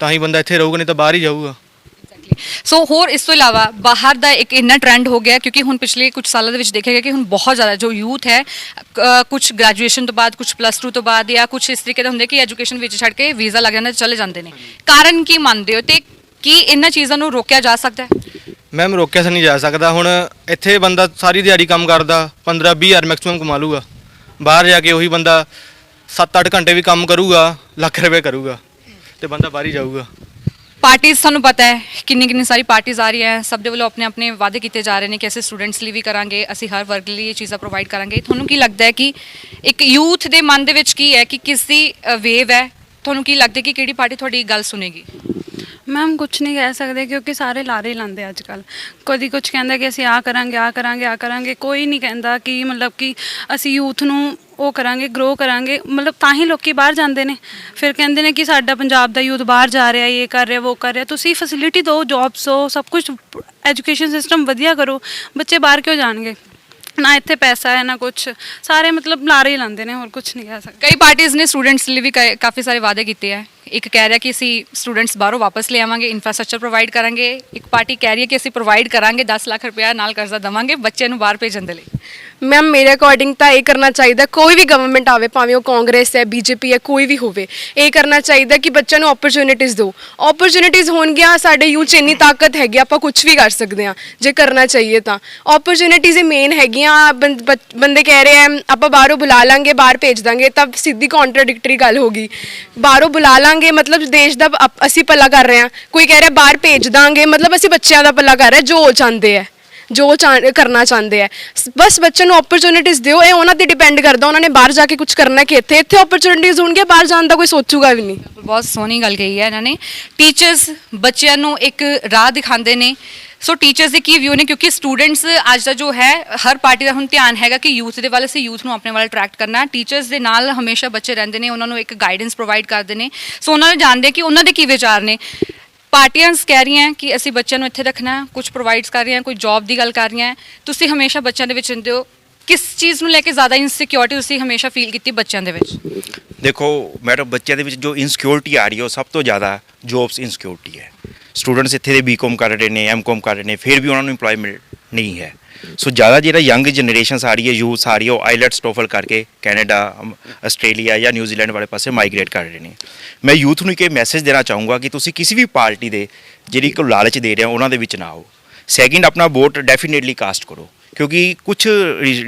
ਤਾਂ ਹੀ ਬੰਦਾ ਇੱਥੇ ਰਹੂਗਾ, ਨਹੀਂ ਤਾਂ ਬਾਹਰ ਹੀ ਜਾਊਗਾ। ਸੋ ਹੋਰ ਇਸ ਤੋਂ ਇਲਾਵਾ ਬਾਹਰ ਦਾ ਇੱਕ ਇੰਨਾ ਟ੍ਰੈਂਡ ਹੋ ਗਿਆ ਕਿਉਂਕਿ ਹੁਣ ਪਿਛਲੇ ਕੁਝ ਸਾਲਾਂ ਦੇ ਵਿੱਚ ਦੇਖਿਆ ਗਿਆ ਕਿ ਹੁਣ ਬਹੁਤ ਜ਼ਿਆਦਾ ਜੋ ਯੂਥ ਹੈ ਕੁਝ ਗ੍ਰੈਜੂਏਸ਼ਨ ਤੋਂ ਬਾਅਦ, ਕੁਝ +2 ਤੋਂ ਬਾਅਦ ਜਾਂ ਕੁਝ ਇਸ ਤਰੀਕੇ ਦਾ ਹੁੰਦੇ ਕਿ ਐਜੂਕੇਸ਼ਨ ਵਿੱਚ ਛੱਡ ਕੇ ਵੀਜ਼ਾ ਲੱਗ ਜਾਂਦਾ ਚਲੇ ਜਾਂਦੇ ਨੇ। ਕਾਰਨ ਕੀ ਮੰਨਦੇ ਹੋ ਤੇ ਕੀ ਇਹਨਾਂ ਚੀਜ਼ਾਂ ਨੂੰ ਰੋਕਿਆ ਜਾ ਸਕਦਾ ਹੈ? ਮੈਮ ਰੋਕਿਆ ਤਾਂ ਨਹੀਂ ਜਾ ਸਕਦਾ। ਹੁਣ ਇੱਥੇ ਬੰਦਾ ਸਾਰੀ ਦਿਹਾੜੀ ਕੰਮ ਕਰਦਾ 15-20 ਹਜ਼ਾਰ ਮੈਕਸਿਮਮ ਕਮਾ ਲੂਗਾ, ਬਾਹਰ ਜਾ ਕੇ ਉਹੀ ਬੰਦਾ 7-8 ਘੰਟੇ ਵੀ ਕੰਮ ਕਰੂਗਾ, ਲੱਖ ਰੁਪਏ ਕਰੂਗਾ ਤੇ ਬੰਦਾ ਬਾਹਰ ਹੀ ਜਾਊਗਾ। ਪਾਰਟੀਆਂ ਸਾਨੂੰ ਪਤਾ ਹੈ ਕਿੰਨੀ ਸਾਰੀ ਪਾਰਟੀਆਂ ਆ ਰਹੀਆਂ, ਸਭ ਦੇ ਵੱਲੋਂ ਆਪਣੇ ਵਾਅਦੇ ਕੀਤੇ ਜਾ ਰਹੇ ਨੇ ਕਿ ਅਸੀਂ ਸਟੂਡੈਂਟਸ ਲਈ ਵੀ ਕਰਾਂਗੇ, ਅਸੀਂ ਹਰ ਵਰਗ ਲਈ ਇਹ ਚੀਜ਼ਾਂ ਪ੍ਰੋਵਾਈਡ ਕਰਾਂਗੇ। ਤੁਹਾਨੂੰ ਕੀ ਲੱਗਦਾ ਹੈ ਕਿ ਇੱਕ ਯੂਥ ਦੇ ਮਨ ਦੇ ਵਿੱਚ ਕੀ ਹੈ ਕਿ ਕਿਸ ਦੀ ਵੇਵ ਹੈ ਤੁਹਾਨੂੰ ਕੀ ਲੱਗਦਾ ਕਿ ਕਿਹੜੀ ਪਾਰਟੀ ਤੁਹਾਡੀ ਗੱਲ ਸੁਣੇਗੀ? ਮੈਮ ਕੁਛ ਨਹੀਂ ਕਹਿ ਸਕਦੇ ਕਿਉਂਕਿ ਸਾਰੇ ਲਾਰੇ ਲਾਉਂਦੇ ਅੱਜ ਕੱਲ। ਕਦੀ ਕੁਛ ਕਹਿੰਦਾ ਕਿ ਅਸੀਂ ਆ ਕਰਾਂਗੇ ਆ ਕਰਾਂਗੇ ਆ ਕਰਾਂਗੇ, ਕੋਈ ਨਹੀਂ ਕਹਿੰਦਾ ਕਿ ਮਤਲਬ ਕਿ ਅਸੀਂ ਯੂਥ ਨੂੰ ਉਹ ਕਰਾਂਗੇ, ਗਰੋ ਕਰਾਂਗੇ। ਮਤਲਬ ਤਾਂ ਹੀ ਲੋਕੀ ਬਾਹਰ ਜਾਂਦੇ ਨੇ, ਫਿਰ ਕਹਿੰਦੇ ਨੇ ਕਿ ਸਾਡਾ ਪੰਜਾਬ ਦਾ ਯੂਥ ਬਾਹਰ ਜਾ ਰਿਹਾ, ਇਹ ਕਰ ਰਿਹਾ ਉਹ ਕਰ ਰਿਹਾ। ਤੁਸੀਂ ਫੈਸਿਲਿਟੀ ਦਿਓ, ਜੌਬਸ ਦਿਓ, ਸਭ ਕੁਝ, ਐਜੂਕੇਸ਼ਨ ਸਿਸਟਮ ਵਧੀਆ ਕਰੋ, ਬੱਚੇ ਬਾਹਰ ਕਿਉਂ ਜਾਣਗੇ? ਨਾ ਇੱਥੇ ਪੈਸਾ ਹੈ ਨਾ ਕੁਛ, ਸਾਰੇ ਮਤਲਬ ਲਾਰੇ ਹੀ ਲਾਉਂਦੇ ਨੇ, ਹੋਰ ਕੁਛ ਨਹੀਂ ਕਹਿ ਸਕਦੇ। ਕਈ ਪਾਰਟੀਆਂ ਨੇ ਸਟੂਡੈਂਟਸ ਲਈ ਵੀ ਕਾਫੀ ਸਾਰੇ ਵਾਅਦੇ ਕੀਤੇ ਹੈ। ਇੱਕ ਕਹਿ ਰਿਹਾ ਕਿ ਅਸੀਂ ਸਟੂਡੈਂਟਸ ਬਾਹਰੋਂ ਵਾਪਸ ਲੈ ਆਵਾਂਗੇ, ਇਨਫਰਾਸਟ੍ਰਕਚਰ ਪ੍ਰੋਵਾਈਡ ਕਰਾਂਗੇ। ਇੱਕ ਪਾਰਟੀ ਕਹਿ ਰਹੀ ਹੈ ਕਿ ਅਸੀਂ ਪ੍ਰੋਵਾਈਡ ਕਰਾਂਗੇ 10 ਲੱਖ ਰੁਪਇਆ ਨਾਲ ਕਰਜ਼ਾ ਦੇਵਾਂਗੇ ਬੱਚੇ ਨੂੰ ਬਾਹਰ ਭੇਜਣ ਦੇ ਲਈ। ਮੈਮ ਮੇਰੇ ਅਕੋਰਡਿੰਗ ਤਾਂ ਇਹ ਕਰਨਾ ਚਾਹੀਦਾ, ਕੋਈ ਵੀ ਗਵਰਨਮੈਂਟ ਆਵੇ, ਭਾਵੇਂ ਉਹ ਕਾਂਗਰਸ ਹੈ, ਬੀਜੇਪੀ ਹੈ, ਕੋਈ ਵੀ ਹੋਵੇ, ਇਹ ਕਰਨਾ ਚਾਹੀਦਾ ਕਿ ਬੱਚਿਆਂ ਨੂੰ ਓਪਰਚ्युनिटीज ਦਿਓ। ਓਪਰਚ्युनिटीज ਹੋਣਗੀਆਂ, ਸਾਡੇ ਯੂਥ 'ਚ ਇੰਨੀ ਤਾਕਤ ਹੈਗੀ, ਆਪਾਂ ਕੁਝ ਵੀ ਕਰ ਸਕਦੇ ਹਾਂ ਜੇ ਕਰਨਾ ਚਾਹੀਏ ਤਾਂ। ਓਪਰਚ्युनिटीज ਹੀ ਮੇਨ ਹੈਗੀਆਂ। ਬੰਦੇ ਕਹਿ ਰਹੇ ਆ ਆਪਾਂ ਬਾਹਰੋਂ ਬੁਲਾ ਲਾਂਗੇ, ਬਾਹਰ ਭੇਜ ਦਾਂਗੇ, ਤਾਂ ਸਿੱਧੀ ਕੌਂਟਰਾਡਿਕਟਰੀ ਗੱਲ ਹੋ ਗਈ। ਬਾਹਰੋਂ ਬੁਲਾ ਲਾਂਗੇ ਮਤਲਬ ਦੇਸ਼ ਦਾ ਅਸੀਂ ਭਲਾ ਕਰ ਰਹੇ ਹਾਂ, ਕੋਈ ਕਹਿ ਰਿਹਾ ਬਾਹਰ ਭੇਜ ਦਾਂਗੇ ਮਤਲਬ ਅਸੀਂ ਬੱਚਿਆਂ ਦਾ ਭਲਾ ਕਰ ਰਹੇ, ਜੋ ਉਹ ਚਾਹੁੰਦੇ ਹੈ, ਜੋ ਕਰਨਾ ਚਾਹੁੰਦੇ ਆ। ਬਸ ਬੱਚਿਆਂ ਨੂੰ ਓਪਰਚ्युनिटीज ਦਿਓ, ਇਹ ਉਹਨਾਂ ਤੇ ਡਿਪੈਂਡ ਕਰਦਾ ਉਹਨਾਂ ਨੇ ਬਾਹਰ ਜਾ ਕੇ ਕੁਝ ਕਰਨਾ ਕਿ ਇੱਥੇ ਓਪਰਚ्युनिटीज ਹੋਣਗੇ, ਬਾਹਰ ਜਾਣ ਦਾ ਕੋਈ ਸੋਚੂਗਾ ਵੀ ਨਹੀਂ। ਬਹੁਤ ਸੋਹਣੀ ਗੱਲ ਕਹੀ ਹੈ ਇਹਨਾਂ ਨੇ। ਟੀਚਰਸ ਬੱਚਿਆਂ ਨੂੰ ਇੱਕ ਰਾਹ ਦਿਖਾਉਂਦੇ ਨੇ। ਸੋ ਟੀਚਰਸ ਦੇ ਕੀ ਵਿਊ ਨੇ, ਕਿਉਂਕਿ ਸਟੂਡੈਂਟਸ ਅੱਜ ਦਾ ਜੋ ਹੈ ਹਰ ਪਾਰਟੀ ਦਾ ਹੁਣ ਧਿਆਨ ਹੈਗਾ ਕਿ ਯੂਥ ਦੇ ਵੱਲ, ਅਸੀਂ ਯੂਥ ਨੂੰ ਆਪਣੇ ਵੱਲ ਅਟਰੈਕਟ ਕਰਨਾ। ਟੀਚਰਸ ਦੇ ਨਾਲ ਹਮੇਸ਼ਾ ਬੱਚੇ ਰਹਿੰਦੇ ਨੇ, ਉਹਨਾਂ ਨੂੰ ਇੱਕ ਗਾਈਡੈਂਸ ਪ੍ਰੋਵਾਈਡ ਕਰਦੇ ਨੇ। ਸੋ ਉਹਨਾਂ ਨੂੰ ਜਾਣਦੇ ਕਿ ਉਹਨਾਂ ਦੇ ਕੀ ਵਿਚਾਰ ਨੇ। ਪਾਰਟੀਆਂ ਕਹਿ ਰਹੀਆਂ ਕਿ ਅਸੀਂ ਬੱਚਿਆਂ ਨੂੰ ਇੱਥੇ ਰੱਖਣਾ, ਕੁਝ ਪ੍ਰੋਵਾਈਡਸ ਕਰ ਰਹੀਆਂ, ਕੋਈ ਜੌਬ ਦੀ ਗੱਲ ਕਰ ਰਹੀਆਂ। ਤੁਸੀਂ ਹਮੇਸ਼ਾ ਬੱਚਿਆਂ ਦੇ ਵਿੱਚ ਰਹਿੰਦੇ ਹੋ, ਕਿਸ ਚੀਜ਼ ਨੂੰ ਲੈ ਕੇ ਜ਼ਿਆਦਾ ਇਨਸਿਕਿਉਰਿਟੀ ਤੁਸੀਂ ਹਮੇਸ਼ਾ ਫੀਲ ਕੀਤੀ ਬੱਚਿਆਂ ਦੇ ਵਿੱਚ? ਦੇਖੋ ਮੈਡਮ, ਬੱਚਿਆਂ ਦੇ ਵਿੱਚ ਜੋ ਇਨਸਿਕਿਉਰਿਟੀ ਆ ਰਹੀ ਹੈ ਉਹ ਸਭ ਤੋਂ ਜ਼ਿਆਦਾ ਜੋਬਸ ਇਨਸਿਕਿਉਰਿਟੀ ਹੈ। ਸਟੂਡੈਂਟਸ ਇੱਥੇ ਦੇ ਬੀਕਾਮ ਕਰ ਰਹੇ ਨੇ, ਐਮਕਾਮ ਕਰ ਰਹੇ ਨੇ, ਫਿਰ ਵੀ ਉਹਨਾਂ ਨੂੰ ਇੰਪਲੋਇਮੈਂਟ ਨਹੀਂ ਹੈ। ਸੋ ਜ਼ਿਆਦਾ ਜਿਹੜਾ ਯੰਗ ਜਨਰੇਸ਼ਨਸ ਆ ਰਹੀ ਹੈ, ਯੂਥ ਆ ਰਹੀ ਹੈ, ਉਹ ਆਈਲੈਟਸ ਟੋਫਲ ਕਰਕੇ ਕੈਨੇਡਾ, ਆਸਟ੍ਰੇਲੀਆ ਜਾਂ ਨਿਊਜ਼ੀਲੈਂਡ ਵਾਲੇ ਪਾਸੇ ਮਾਈਗ੍ਰੇਟ ਕਰ ਰਹੇ ਨੇ। ਮੈਂ ਯੂਥ ਨੂੰ ਇੱਕ ਮੈਸੇਜ ਦੇਣਾ ਚਾਹੂੰਗਾ ਕਿ ਤੁਸੀਂ ਕਿਸੇ ਵੀ ਪਾਰਟੀ ਦੇ ਜਿਹੜੀ ਕੋਈ ਲਾਲਚ ਦੇ ਰਹੇ ਹੋ ਉਹਨਾਂ ਦੇ ਵਿੱਚ ਨਾ ਆਓ। ਸੈਕਿੰਡ, ਆਪਣਾ ਵੋਟ ਡੈਫੀਨੇਟਲੀ ਕਾਸਟ ਕਰੋ, ਕਿਉਂਕਿ ਕੁਝ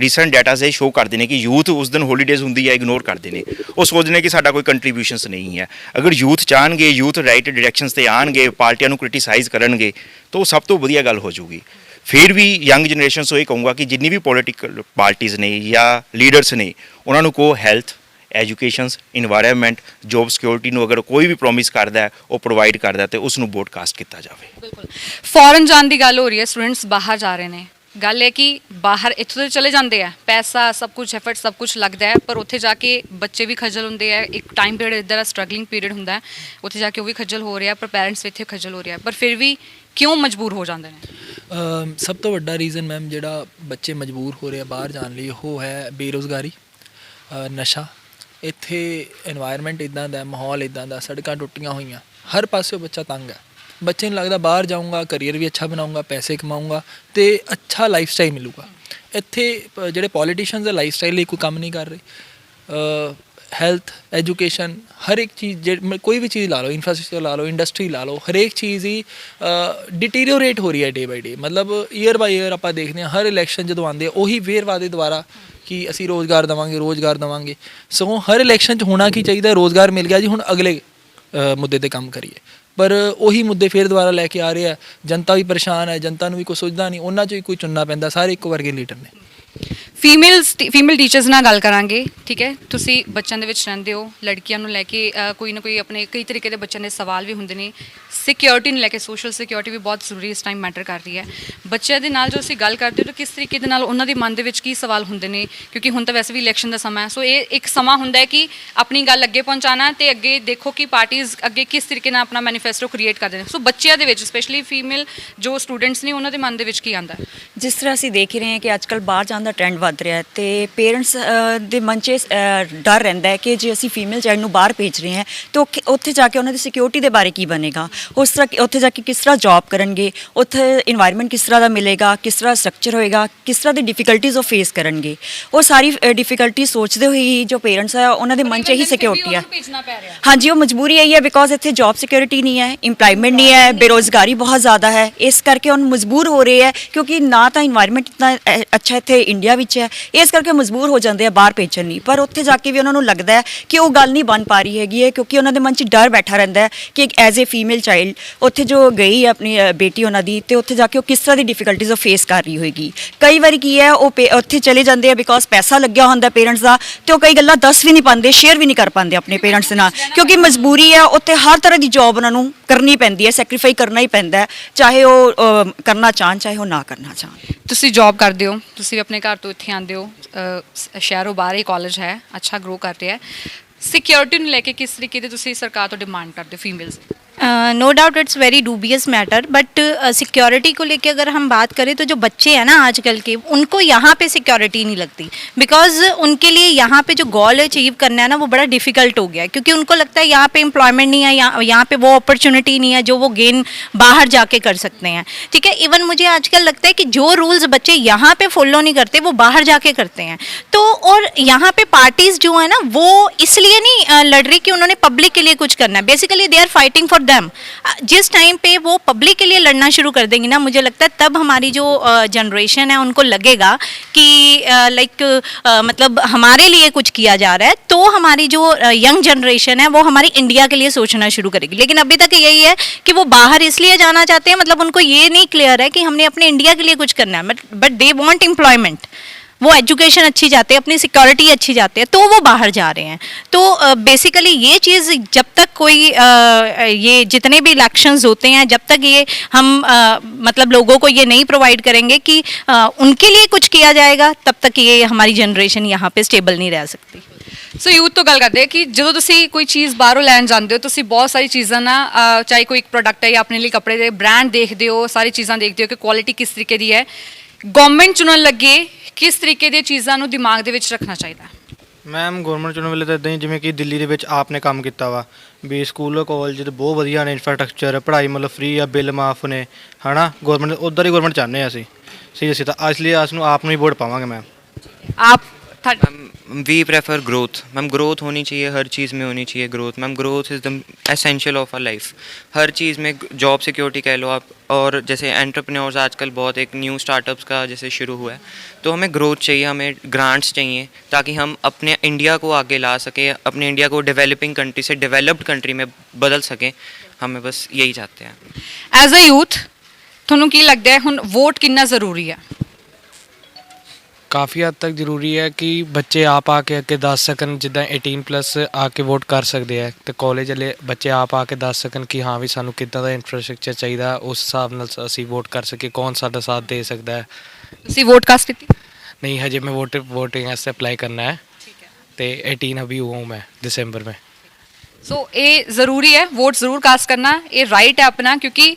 ਰੀਸੈਂਟ ਡਾਟਾਸ ਇਹ ਸ਼ੋਅ ਕਰਦੇ ਨੇ ਕਿ ਯੂਥ ਉਸ ਦਿਨ ਹੋਲੀਡੇਜ਼ ਹੁੰਦੀ ਹੈ ਇਗਨੋਰ ਕਰਦੇ ਨੇ। ਉਹ ਸੋਚਦੇ ਨੇ ਕਿ ਸਾਡਾ ਕੋਈ ਕੰਟਰੀਬਿਊਸ਼ਨਸ ਨਹੀਂ ਹੈ। ਅਗਰ ਯੂਥ ਚਾਹਣਗੇ, ਯੂਥ ਰਾਈਟ ਡਾਇਰੈਕਸ਼ਨਸ ਤੇ ਆਣਗੇ, ਪਾਰਟੀਆਂ ਨੂੰ ਕ੍ਰਿਟੀਸਾਈਜ਼ ਕਰਨਗੇ, ਤਾਂ ਉਹ ਸਭ ਤੋਂ ਵਧੀਆ ਗੱਲ ਹੋ ਜਾਊਗੀ। ਫਿਰ ਵੀ ਯੰਗ ਜਨਰੇਸ਼ਨ ਤੋਂ ਇਹ ਕਹੂੰਗਾ ਕਿ ਜਿੰਨੀ ਵੀ ਪੋਲੀਟੀਕਲ ਪਾਰਟੀਆਂ ਨੇ ਜਾਂ ਲੀਡਰਸ ਨੇ, ਉਹਨਾਂ ਨੂੰ ਕੋ health, educations, environment, job security ਨੂੰ ਅਗਰ ਕੋਈ ਵੀ ਪ੍ਰੋਮਿਸ ਕਰਦਾ ਹੈ, ਉਹ ਪ੍ਰੋਵਾਈਡ ਕਰਦਾ, ਤੇ ਉਸ ਨੂੰ ਬ੍ਰੋਡਕਾਸਟ ਕੀਤਾ ਜਾਵੇ। ਬਿਲਕੁਲ। ਫੋਰਨ ਜਾਣ ਦੀ ਗੱਲ ਹੋ ਰਹੀ ਹੈ, ਸਟੂਡੈਂਟਸ ਬਾਹਰ ਜਾ ਰਹੇ ਨੇ। ਗੱਲ ਹੈ ਕਿ ਬਾਹਰ ਇੱਥੋਂ ਦੇ ਚਲੇ ਜਾਂਦੇ ਆ, ਪੈਸਾ ਸਭ ਕੁਝ, ਐਫਰਟ ਸਭ ਕੁਝ ਲੱਗਦਾ ਹੈ, ਪਰ ਉੱਥੇ ਜਾ ਕੇ ਬੱਚੇ ਵੀ ਖੱਜਲ ਹੁੰਦੇ ਆ। ਇੱਕ ਟਾਈਮ ਪੀਰੀਅਡ ਇੱਧਰ ਦਾ ਸਟਰਗਲਿੰਗ ਪੀਰੀਅਡ ਹੁੰਦਾ ਹੈ, ਉੱਥੇ ਜਾ ਕੇ ਉਹ ਵੀ ਖੱਜਲ ਹੋ ਰਿਹਾ, ਪਰ ਪੈਰੈਂਟਸ ਵੀ ਇੱਥੇ ਖੱਜਲ ਹੋ ਰਿਹਾ, ਪਰ ਫਿਰ ਵੀ ਕਿਉਂ ਮਜਬੂਰ ਹੋ ਜਾਂਦੇ ਨੇ? ਸਭ ਤੋਂ ਵੱਡਾ ਰੀਜ਼ਨ ਮੈਮ ਜਿਹੜਾ ਬੱਚੇ ਮਜਬੂਰ ਹੋ ਰਹੇ ਆ ਬਾਹਰ ਜਾਣ ਲਈ, ਉਹ ਹੈ ਬੇਰੁਜ਼ਗਾਰੀ, ਨਸ਼ਾ। ਇੱਥੇ এনवायरमेंट ਇਦਾਂ ਦਾ, ਮਾਹੌਲ ਇਦਾਂ ਦਾ, ਸੜਕਾਂ ਟੁੱਟੀਆਂ ਹੋਈਆਂ, ਹਰ ਪਾਸਿਓਂ ਬੱਚਾ ਤੰਗ ਹੈ। ਬੱਚੇ ਨੂੰ ਲੱਗਦਾ ਬਾਹਰ ਜਾਊਂਗਾ, ਕਰੀਅਰ ਵੀ ਅੱਛਾ ਬਣਾਊਂਗਾ, ਪੈਸੇ ਕਮਾਊਂਗਾ ਤੇ ਅੱਛਾ ਲਾਈਫ ਸਟਾਈਲ ਮਿਲੂਗਾ। ਇੱਥੇ ਜਿਹੜੇ ਪੋਲੀਟੀਸ਼ੀਅਨਸ ਦਾ ਲਾਈਫ ਸਟਾਈਲ ਲਈ ਕੋਈ ਕੰਮ ਨਹੀਂ ਕਰ ਰਹੇ। ਹੈਲਥ, ਐਜੂਕੇਸ਼ਨ, ਹਰ ਇੱਕ ਚੀਜ਼, ਕੋਈ ਵੀ ਚੀਜ਼ ਲਾ ਲਓ, ਇਨਫਰਾਸਟ੍ਰਕਚਰ ਲਾ ਲਓ, ਇੰਡਸਟਰੀ ਲਾ ਲਓ, ਹਰੇਕ ਚੀਜ਼ ਹੀ ਡਿਟੀਰੀਓਰੇਟ ਹੋ ਰਹੀ ਹੈ ਡੇ ਬਾਈ ਡੇ। ਮਤਲਬ ਈਅਰ ਬਾਈ ਈਅਰ ਆਪਾਂ ਦੇਖਦੇ ਹਾਂ, ਹਰ ਇਲੈਕਸ਼ਨ ਜਦੋਂ ਆਉਂਦੇ ਆ ਉਹੀ ਫੇਰ ਵਾਅਦੇ ਦੁਬਾਰਾ ਕਿ ਅਸੀਂ ਰੋਜ਼ਗਾਰ ਦੇਵਾਂਗੇ, ਰੋਜ਼ਗਾਰ ਦੇਵਾਂਗੇ। ਸਗੋਂ ਹਰ ਇਲੈਕਸ਼ਨ 'ਚ ਹੋਣਾ ਕੀ ਚਾਹੀਦਾ, ਰੋਜ਼ਗਾਰ ਮਿਲ ਗਿਆ ਜੀ, ਹੁਣ ਅਗਲੇ ਮੁੱਦੇ 'ਤੇ ਕੰਮ ਕਰੀਏ। ਪਰ ਉਹੀ ਮੁੱਦੇ ਫੇਰ ਦੁਬਾਰਾ ਲੈ ਕੇ ਆ ਰਹੇ ਆ। ਜਨਤਾ ਵੀ ਪਰੇਸ਼ਾਨ ਹੈ, ਜਨਤਾ ਨੂੰ ਵੀ ਕੋਈ ਸੋਚਦਾ ਨਹੀਂ, ਉਹਨਾਂ 'ਚੋਂ ਹੀ ਕੋਈ ਚੁਣਨਾ ਪੈਂਦਾ। ਸਾਰੇ ਇੱਕੋ ਵਰਗੇ ਲੀਡਰ ਨੇ। ਫੀਮੇਲ ਟੀਚਰਸ ਨਾਲ ਗੱਲ ਕਰਾਂਗੇ। ਠੀਕ ਹੈ, ਤੁਸੀਂ ਬੱਚਿਆਂ ਦੇ ਵਿੱਚ ਰਹਿੰਦੇ ਹੋ, ਲੜਕੀਆਂ ਨੂੰ ਲੈ ਕੇ ਕੋਈ ਨਾ ਕੋਈ ਆਪਣੇ ਕਈ ਤਰੀਕੇ ਦੇ ਬੱਚਿਆਂ ਦੇ ਸਵਾਲ ਵੀ ਹੁੰਦੇ ਨੇ। ਸਿਕਿਉਰਿਟੀ ਨੂੰ ਲੈ ਕੇ, ਸੋਸ਼ਲ ਸਿਕਿਉਰਿਟੀ ਵੀ ਬਹੁਤ ਜ਼ਰੂਰੀ ਇਸ ਟਾਈਮ ਮੈਟਰ ਕਰ ਰਹੀ ਹੈ। ਬੱਚਿਆਂ ਦੇ ਨਾਲ ਜੋ ਅਸੀਂ ਗੱਲ ਕਰਦੇ ਹੋ ਤਾਂ ਕਿਸ ਤਰੀਕੇ ਦੇ ਨਾਲ ਉਹਨਾਂ ਦੇ ਮਨ ਦੇ ਵਿੱਚ ਕੀ ਸਵਾਲ ਹੁੰਦੇ ਨੇ, ਕਿਉਂਕਿ ਹੁਣ ਤਾਂ ਵੈਸੇ ਵੀ ਇਲੈਕਸ਼ਨ ਦਾ ਸਮਾਂ ਹੈ। ਸੋ ਇਹ ਇੱਕ ਸਮਾਂ ਹੁੰਦਾ ਹੈ ਕਿ ਆਪਣੀ ਗੱਲ ਅੱਗੇ ਪਹੁੰਚਾਉਣਾ ਤੇ ਅੱਗੇ ਦੇਖੋ ਕਿ ਪਾਰਟੀਆਂ ਅੱਗੇ ਕਿਸ ਤਰੀਕੇ ਨਾਲ ਆਪਣਾ ਮੈਨੀਫੈਸਟੋ ਕ੍ਰੀਏਟ ਕਰਦੇ ਨੇ। ਸੋ ਬੱਚਿਆਂ ਦੇ ਵਿੱਚ ਸਪੈਸ਼ਲੀ ਫੀਮੇਲ ਜੋ ਸਟੂਡੈਂਟਸ ਨੇ, ਉਹਨਾਂ ਦੇ ਮਨ ਦੇ ਵਿੱਚ ਕੀ ਆਉਂਦਾ? ਜਿਸ ਤਰ੍ਹਾਂ ਅਸੀਂ ਦੇਖ ਰਹੇ ਹਾਂ ਕਿ ਅੱਜ ਕੱਲ੍ਹ ਬਾਹਰ ਜਾਣ ਦਾ ਟ੍ਰੈਂਡ ਵੱਧ ਰਿਹਾ ਹੈ, ਤੇ ਪੇਰੈਂਟਸ ਦੇ ਮਨ 'ਚ ਡਰ ਰਹਿੰਦਾ ਹੈ ਕਿ ਜੇ ਅਸੀਂ ਫੀਮੇਲ ਚਾਈਲਡ ਨੂੰ ਬਾਹਰ ਭੇਜ ਰਹੇ ਹਾਂ ਤਾਂ ਉੱਥੇ ਜਾ ਕੇ ਉਹਨਾਂ ਦੀ ਸਿਕਿਉਰਿਟੀ ਦੇ ਬਾਰੇ ਕੀ ਬਣੇਗਾ, ਉਸ ਤਰ੍ਹਾਂ ਉੱਥੇ ਜਾ ਕੇ ਕਿਸ ਤਰ੍ਹਾਂ ਜੌਬ ਕਰਨਗੇ, ਉੱਥੇ ਇਨਵਾਇਰਨਮੈਂਟ ਕਿਸ ਤਰ੍ਹਾਂ ਦਾ ਮਿਲੇਗਾ, ਕਿਸ ਤਰ੍ਹਾਂ ਸਟਰਕਚਰ ਹੋਏਗਾ, ਕਿਸ ਤਰ੍ਹਾਂ ਦੀ ਡਿਫਿਕਲਟੀਜ਼ ਉਹ ਫੇਸ ਕਰਨਗੇ। ਉਹ ਸਾਰੀ ਡਿਫਿਕਲਟੀ ਸੋਚਦੇ ਹੋਏ ਹੀ ਜੋ ਪੇਰੈਂਟਸ ਹੈ ਉਹਨਾਂ ਦੇ ਮਨ 'ਚ ਇਹੀ ਸਿਕਿਉਰਿਟੀ ਹੈ। ਹਾਂਜੀ, ਉਹ ਮਜਬੂਰੀ ਇਹੀ ਹੈ ਬਿਕੋਜ਼ ਇੱਥੇ ਜੌਬ ਸਿਕਿਉਰਿਟੀ ਨਹੀਂ ਹੈ, ਇੰਪਲੋਇਮੈਂਟ ਨਹੀਂ ਹੈ, ਬੇਰੁਜ਼ਗਾਰੀ ਬਹੁਤ ਜ਼ਿਆਦਾ ਹੈ। ਇਸ ਕਰਕੇ ਉਹ ਮਜਬੂਰ ਹੋ ਰਹੇ ਹੈ, ਕਿਉਂਕਿ ਨਾ ਤਾਂ ਇਨਵਾਇਰਨਮੈਂਟ ਇਤਨਾ ਅੱਛਾ ਇੱਥੇ ਇੰਡੀਆ ਵਿੱਚ ਹੈ, ਹੈ, ਇਸ ਕਰਕੇ ਮਜਬੂਰ ਹੋ ਜਾਂਦੇ ਆ ਬਾਹਰ ਭੇਜਣ ਲਈ। ਪਰ ਉੱਥੇ ਜਾ ਕੇ ਵੀ ਉਹਨਾਂ ਨੂੰ ਲੱਗਦਾ ਹੈ ਕਿ ਉਹ ਗੱਲ ਨਹੀਂ ਬਣ ਪਾ ਰਹੀ ਹੈਗੀ ਹੈ, ਕਿਉਂਕਿ ਉਹਨਾਂ ਦੇ ਮਨ 'ਚ ਡਰ ਬੈਠਾ ਰਹਿੰਦਾ ਹੈ ਕਿ ਇੱਕ ਐਜ਼ ਏ ਫੀਮੇਲ ਚਾਈਲਡ ਉੱਥੇ ਜੋ ਗਈ ਹੈ ਆਪਣੀ ਬੇਟੀ ਉਹਨਾਂ ਦੀ, ਤੇ ਉੱਥੇ ਜਾ ਕੇ ਉਹ ਕਿਸ ਤਰ੍ਹਾਂ ਦੀ ਡਿਫਿਕਲਟੀਜ਼ ਉਹ ਫੇਸ ਕਰ ਰਹੀ ਹੋਏਗੀ। ਕਈ ਵਾਰੀ ਕੀ ਹੈ, ਉਹ ਉੱਥੇ ਚਲੇ ਜਾਂਦੇ ਆ ਬਿਕੋਜ਼ ਪੈਸਾ ਲੱਗਿਆ ਹੁੰਦਾ ਪੇਰੈਂਟਸ ਦਾ, ਤੇ ਉਹ ਕਈ ਗੱਲਾਂ ਦੱਸ ਵੀ ਨਹੀਂ ਪਾਉਂਦੇ, ਸ਼ੇਅਰ ਵੀ ਨਹੀਂ ਕਰ ਪਾਉਂਦੇ ਆਪਣੇ ਪੇਰੈਂਟਸ ਦੇ ਨਾਲ, ਕਿਉਂਕਿ ਮਜਬੂਰੀ ਹੈ। ਉੱਥੇ ਹਰ ਤਰ੍ਹਾਂ ਦੀ ਜੌਬ ਉਹਨਾਂ ਨੂੰ ਕਰਨੀ ਪੈਂਦੀ ਹੈ, ਸੈਕਰੀਫਾਈ ਕਰਨਾ ਹੀ ਪੈਂਦਾ ਹੈ, ਚਾਹੇ ਉਹ ਕਰਨਾ ਚਾਹਣ ਚਾਹੇ ਉਹ ਨਾ ਕਰਨਾ ਚਾਹਣ। ਤੁਸੀਂ ਜੌਬ ਕਰਦੇ ਹੋ, ਤੁਸੀਂ ਆਪਣੇ ਘਰ ਤੋਂ ਇੱਥੇ ਆਉਂਦੇ ਹੋ, ਸ਼ਹਿਰੋਂ ਬਾਹਰ ਹੀ ਕਾਲਜ ਹੈ, ਅੱਛਾ ਗਰੋ ਕਰ ਰਿਹਾ ਹੈ। ਸਿਕਿਉਰਿਟੀ ਨੂੰ ਲੈ ਕੇ ਕਿਸ ਤਰੀਕੇ ਦੀ ਤੁਸੀਂ ਸਰਕਾਰ ਤੋਂ ਡਿਮਾਂਡ ਕਰਦੇ ਹੋ females? No doubt it's very dubious matter, but security को लेके अगर हम बात करें तो जो बच्चे हैं ना आजकल के, उनको यहाँ पे सिक्योरिटी नहीं लगती, बिकॉज उनके लिए यहाँ पे जो गोल अचीव करना है ना वो बड़ा डिफिकल्ट हो गया है, क्योंकि उनको लगता है यहाँ पे एम्प्लॉयमेंट नहीं है, यहाँ पे वो अपॉर्चुनिटी नहीं है जो वो गेन बाहर जाके कर सकते हैं। ठीक है, इवन मुझे आजकल लगता है कि जो रूल्स बच्चे यहाँ पे फॉलो नहीं करते वो बाहर जाके करते हैं। तो और यहाँ पे पार्टीज जो है ना वो इसलिए नहीं लड़ रही कि उन्होंने पब्लिक के लिए कुछ करना है, basically they are fighting for them. जिस टाइम पे वो पब्लिक के लिए लड़ना शुरू कर देंगी ना, मुझे लगता है तब हमारी जो जनरेशन है उनको लगेगा कि लाइक मतलब हमारे लिए कुछ किया जा रहा है, तो हमारी जो यंग जनरेशन है वो हमारी इंडिया के लिए सोचना शुरू करेगी। लेकिन अभी तक यही है कि वो बाहर इसलिए जाना चाहते हैं, मतलब उनको ये नहीं क्लियर है कि हमने अपने इंडिया के लिए कुछ करना है, बट दे वांट एम्प्लॉयमेंट, वो एजुकेशन अच्छी जाते हैं, अपनी सिक्योरिटी अच्छी जाते हैं, तो वो बाहर जा रहे हैं। तो बेसिकली ये चीज़ जब तक कोई ये जितने भी इलेक्शंस होते हैं, जब तक ये हम मतलब लोगों को ये नहीं प्रोवाइड करेंगे कि उनके लिए कुछ किया जाएगा, तब तक ये हमारी जनरेशन यहाँ पे स्टेबल नहीं रह सकती। ਸੋ ਯੂਥ ਤੋਂ ਗੱਲ ਕਰਦੇ ਹਾਂ ਕਿ ਜਦੋਂ ਤੁਸੀਂ ਕੋਈ ਚੀਜ਼ ਬਾਹਰੋਂ ਲੈਣ ਜਾਂਦੇ ਹੋ, ਤੁਸੀਂ ਬਹੁਤ ਸਾਰੀ ਚੀਜ਼ਾਂ ਨਾ ਚਾਹੇ ਕੋਈ ਇੱਕ ਪ੍ਰੋਡਕਟ ਹੈ ਜਾਂ ਆਪਣੇ ਲਈ ਕੱਪੜੇ ਦੇ ਬ੍ਰਾਂਡ ਦੇਖਦੇ ਹੋ, ਸਾਰੀ ਚੀਜ਼ਾਂ ਦੇਖਦੇ ਹੋ ਕਿ ਕੁਆਲਿਟੀ ਕਿਸ ਤਰੀਕੇ ਦੀ ਹੈ। ਗਵਰਨਮੈਂਟ ਚੁਣਨ ਲੱਗੇ ਕਿਸ ਤਰੀਕੇ ਦੀਆਂ ਚੀਜ਼ਾਂ ਨੂੰ ਦਿਮਾਗ ਦੇ ਵਿੱਚ ਰੱਖਣਾ ਚਾਹੀਦਾ? ਮੈਮ ਗਵਰਨਮੈਂਟ ਚੁਣਨ ਵੇਲੇ ਤਾਂ ਇਦਾਂ ਹੀ ਜਿਵੇਂ ਕਿ ਦਿੱਲੀ ਦੇ ਵਿੱਚ ਆਪ ਨੇ ਕੰਮ ਕੀਤਾ ਵਾ ਵੀ ਸਕੂਲ ਕਾਲਜ ਬਹੁਤ ਵਧੀਆ ਨੇ, ਇਨਫਰਾਸਟ੍ਰਕਚਰ ਪੜ੍ਹਾਈ ਮਤਲਬ ਫ੍ਰੀ ਆ, ਬਿੱਲ ਮਾਫ ਨੇ, ਹਨਾ ਗਵਰਨਮੈਂਟ ਉੱਧਰ ਹੀ ਗਵਰਨਮੈਂਟ ਚਾਹੁੰਦੇ ਹਾਂ ਅਸੀਂ। ਸਹੀ ਅਸੀਂ ਤਾਂ ਇਸ ਲਈ ਇਸ ਨੂੰ ਆਪ ਨੂੰ ਹੀ ਵੋਟ ਪਾਵਾਂਗੇ ਮੈਮ। ਆਪ ma'am we prefer growth. Ma'am growth होनी चाहिए, हर चीज़ में होनी चाहिए growth. Ma'am growth is the essential of our life. हर चीज़ में जॉब सिक्योरिटी कह लो आप, और जैसे एंटरप्रेन्योर्स आजकल बहुत एक न्यू स्टार्टअप्स का जैसे शुरू हुआ है, तो हमें ग्रोथ चाहिए, हमें ग्रांट्स चाहिए ताकि हम अपने इंडिया को आगे ला सकें, अपने इंडिया को डेवलपिंग कंट्री से डेवलप्ड कंट्री में बदल सकें। हमें बस यही चाहते हैं। ਐਜ਼ ਅ ਯੂਥ ਤੁਹਾਨੂੰ ਕੀ ਲੱਗਦਾ ਹੈ ਹੁਣ ਵੋਟ ਕਿੰਨਾ ਜ਼ਰੂਰੀ ਹੈ? ਕਾਫੀ ਹੱਦ ਤੱਕ ਜ਼ਰੂਰੀ ਹੈ ਕਿ ਬੱਚੇ ਆਪ ਆ ਕੇ ਅੱਗੇ ਦੱਸ ਸਕਣ, ਜਿੱਦਾਂ 18 ਪਲੱਸ ਆ ਕੇ ਵੋਟ ਕਰ ਸਕਦੇ ਆ, ਤੇ ਕਾਲਜ ਵਾਲੇ ਬੱਚੇ ਆਪ ਆ ਕੇ ਦੱਸ ਸਕਣ ਕਿ ਹਾਂ ਵੀ ਸਾਨੂੰ ਕਿੱਦਾਂ ਦਾ ਇਨਫਰਾਸਟ੍ਰਕਚਰ ਚਾਹੀਦਾ, ਉਸ ਹਿਸਾਬ ਨਾਲ ਅਸੀਂ ਵੋਟ ਕਰ ਸਕੀਏ, ਕੌਣ ਸਾਡਾ ਸਾਥ ਦੇ ਸਕਦਾ ਹੈ। ਤੁਸੀਂ ਵੋਟ ਕਾਸਟ ਕੀਤੀ? नहीं हजे मैं वोटिंग वास्ते अप्लाई करना है, तो 18 अभी हुआ हूँ मैं दिसंबर में। ਸੋ ਇਹ ਜ਼ਰੂਰੀ ਹੈ, ਵੋਟ ਜ਼ਰੂਰ ਕਾਸਟ ਕਰਨਾ, ਇਹ ਰਾਈਟ ਹੈ ਆਪਣਾ, ਕਿਉਂਕਿ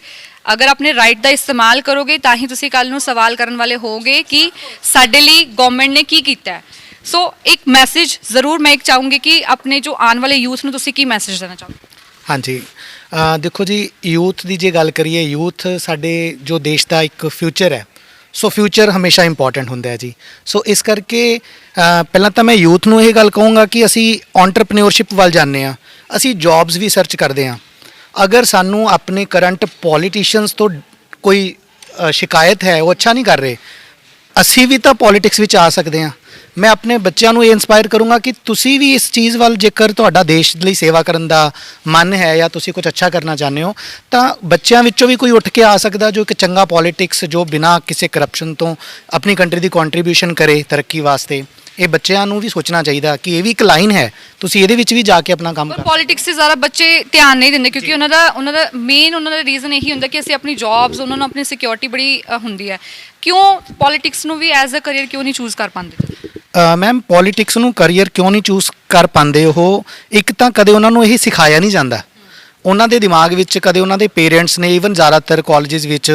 ਅਗਰ ਆਪਣੇ ਰਾਈਟ ਦਾ ਇਸਤੇਮਾਲ ਕਰੋਗੇ ਤਾਂ ਹੀ ਤੁਸੀਂ ਕੱਲ ਨੂੰ ਸਵਾਲ ਕਰਨ ਵਾਲੇ ਹੋਗੇ ਕਿ ਸਾਡੇ ਲਈ ਗਵਰਨਮੈਂਟ ਨੇ ਕੀ ਕੀਤਾ ਹੈ। ਸੋ ਇੱਕ ਮੈਸੇਜ ਜ਼ਰੂਰ ਮੈਂ ਇੱਕ ਚਾਹੂੰਗੀ ਕਿ ਆਪਣੇ ਜੋ ਆਉਣ ਵਾਲੇ ਯੂਥ ਨੂੰ ਤੁਸੀਂ ਕੀ ਮੈਸੇਜ ਦੇਣਾ ਚਾਹੋਗੇ? ਹਾਂਜੀ, ਦੇਖੋ ਜੀ, ਯੂਥ ਦੀ ਜੇ ਗੱਲ ਕਰੀਏ, ਯੂਥ ਸਾਡੇ ਜੋ ਦੇਸ਼ ਦਾ ਇੱਕ ਫਿਊਚਰ ਹੈ। ਸੋ ਫਿਊਚਰ ਹਮੇਸ਼ਾ ਇੰਪੋਰਟੈਂਟ ਹੁੰਦਾ ਹੈ ਜੀ। ਸੋ ਇਸ ਕਰਕੇ ਪਹਿਲਾਂ ਤਾਂ ਮੈਂ ਯੂਥ ਨੂੰ ਇਹ ਗੱਲ ਕਹੂੰਗਾ ਕਿ ਅਸੀਂ ਐਂਟਰਪ੍ਰੈਨਿਓਰਸ਼ਿਪ ਵੱਲ ਜਾਂਦੇ ਹਾਂ, ਅਸੀਂ ਜੌਬਸ ਵੀ ਸਰਚ ਕਰਦੇ ਹਾਂ। ਅਗਰ ਸਾਨੂੰ ਆਪਣੇ ਕਰੰਟ ਪੋਲੀਟੀਸ਼ੀਅਨਸ ਤੋਂ ਕੋਈ ਸ਼ਿਕਾਇਤ ਹੈ, ਉਹ ਅੱਛਾ ਨਹੀਂ ਕਰ ਰਹੇ, ਅਸੀਂ ਵੀ ਤਾਂ ਪੋਲੀਟਿਕਸ ਵਿੱਚ ਆ ਸਕਦੇ ਹਾਂ। ਮੈਂ ਆਪਣੇ ਬੱਚਿਆਂ ਨੂੰ ਇਹ ਇਨਸਪਾਇਰ ਕਰੂੰਗਾ ਕਿ ਤੁਸੀਂ ਵੀ ਇਸ ਚੀਜ਼ ਵੱਲ, ਜੇਕਰ ਤੁਹਾਡਾ ਦੇਸ਼ ਲਈ ਸੇਵਾ ਕਰਨ ਦਾ ਮਨ ਹੈ ਜਾਂ ਤੁਸੀਂ ਕੁਝ ਅੱਛਾ ਕਰਨਾ ਚਾਹੁੰਦੇ ਹੋ, ਤਾਂ ਬੱਚਿਆਂ ਵਿੱਚੋਂ ਵੀ ਕੋਈ ਉੱਠ ਕੇ ਆ ਸਕਦਾ ਜੋ ਇੱਕ ਚੰਗਾ ਪੋਲੀਟਿਕਸ, ਜੋ ਬਿਨਾਂ ਕਿਸੇ ਕਰਪਸ਼ਨ ਤੋਂ ਆਪਣੀ ਕੰਟਰੀ ਦੀ ਕੰਟਰੀਬਿਊਸ਼ਨ ਕਰੇ ਤਰੱਕੀ ਵਾਸਤੇ। ਇਹ ਬੱਚਿਆਂ ਨੂੰ ਵੀ ਸੋਚਣਾ ਚਾਹੀਦਾ ਕਿ ਇਹ ਵੀ ਇੱਕ ਲਾਈਨ ਹੈ, ਤੁਸੀਂ ਇਹਦੇ ਵਿੱਚ ਵੀ ਜਾ ਕੇ ਆਪਣਾ ਕੰਮ ਪਰ ਕਰੋ। ਪੋਲਿਟਿਕਸ 'ਤੇ ਜ਼ਿਆਦਾ ਬੱਚੇ ਧਿਆਨ ਨਹੀਂ ਦਿੰਦੇ, ਕਿਉਂਕਿ ਉਹਨਾਂ ਦਾ ਮੇਨ ਉਹਨਾਂ ਦਾ ਰੀਜ਼ਨ ਇਹੀ ਹੁੰਦਾ ਕਿ ਅਸੀਂ ਆਪਣੀ ਜੌਬਸ, ਉਹਨਾਂ ਨੂੰ ਆਪਣੀ ਸਿਕਿਉਰਿਟੀ ਬੜੀ ਹੁੰਦੀ ਹੈ। ਕਿਉਂ ਪੋਲਿਟਿਕਸ ਨੂੰ ਵੀ ਐਜ਼ ਅ ਕਰੀਅਰ ਕਿਉਂ ਨਹੀਂ ਚੂਜ਼ ਕਰ ਪਾਉਂਦੇ? ਮੈਮ ਪੋਲੀਟਿਕਸ ਨੂੰ ਕਰੀਅਰ ਕਿਉਂ ਨਹੀਂ ਚੂਜ਼ ਕਰ ਪਾਉਂਦੇ? ਉਹ ਇੱਕ ਤਾਂ ਕਦੇ ਉਹਨਾਂ ਨੂੰ ਇਹ ਸਿਖਾਇਆ ਨਹੀਂ ਜਾਂਦਾ, ਉਹਨਾਂ ਦੇ ਦਿਮਾਗ ਵਿੱਚ ਕਦੇ ਉਹਨਾਂ ਦੇ ਪੇਰੈਂਟਸ ਨੇ, ਈਵਨ ਜ਼ਿਆਦਾਤਰ ਕਾਲਜਿਸ ਵਿੱਚ